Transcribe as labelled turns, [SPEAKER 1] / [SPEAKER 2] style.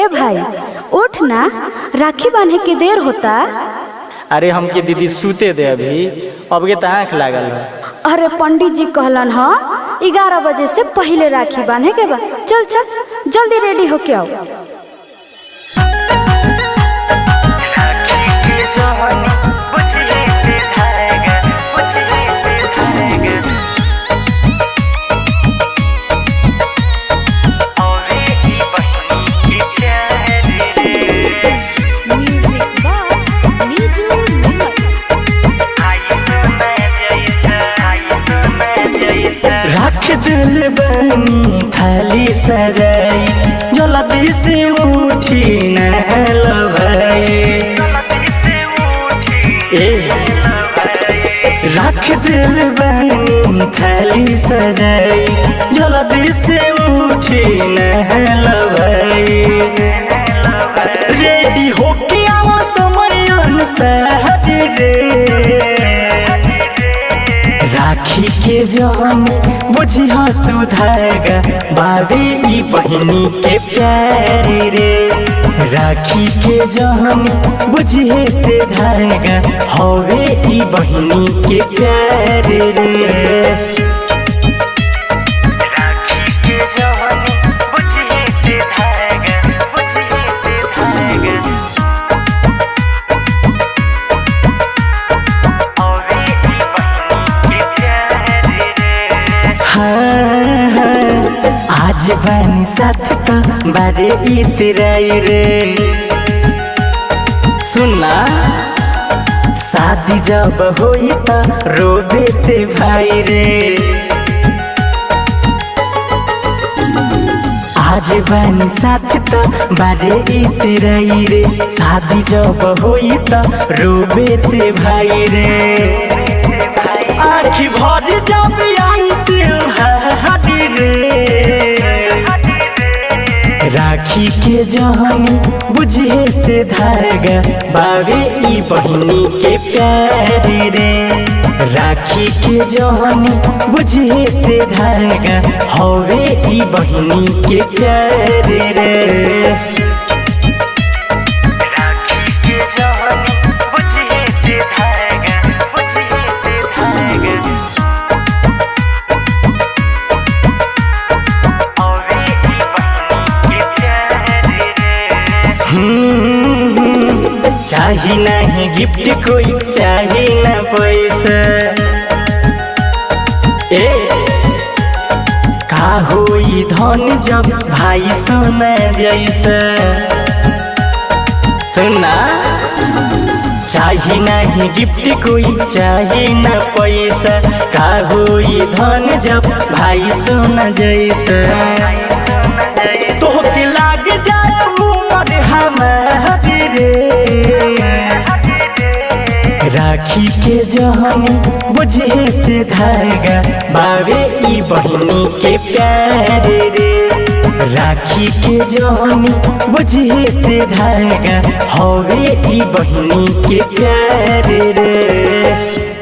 [SPEAKER 1] ए भाई उठ ना, राखी बांधे के देर होता।
[SPEAKER 2] अरे हमके दीदी सूते दे अभी, अब के आँख लागल है।
[SPEAKER 1] अरे पंडित जी कहलन ह 11 बजे से पहले राखी बांधे के बा। चल चल जल्दी रेडी होके आओ।
[SPEAKER 3] रख दिल बनी थाली सजाई, जल्दी से उठी नहल भाई। रख दिल बनी थाली सजाई, जल्दी से उठी नहल भाई। रेडी होके आवा समय अनुसार रे, राखी के जहन बुझिया तू धागा, बाबे ई बहिनी के प्यार रे। राखी के जहन बुझिए ते धागा, हवे ई बहिनी के प्यार रे। आज बनी साथ का बारे इतराई रे, सुनना शादी जब होई त रोबे ते भाई रे। आज बनी साथ त बारे इतराई रे, शादी जब होई त रोबे ते भाई रे। आखी भर जब आई त्योहारी रे, राखी के जहनी बुझे ते धागा, बाबे ई बहिनी के प्यार रे। राखी के जहनी बुझे ते धागा, हवे ई बहिनी के प्यार रे। चाही नहीं गिफ्ट कोई, चाही ना पैसा। का होई धन जब भाई सोना जैसा। सुनना चाही नहीं गिफ्ट कोई, चाही ना पैसा। का होई धन जब भाई सोना जैसा। तो के लाग जाए उमर हमारी रे, राखी के जहनी बुझे ते धागा, बाबे ई बहिनी के प्यार रे। राखी के जहनी बुझे ते धागा, हवे ई बहिनी के प्यार रे।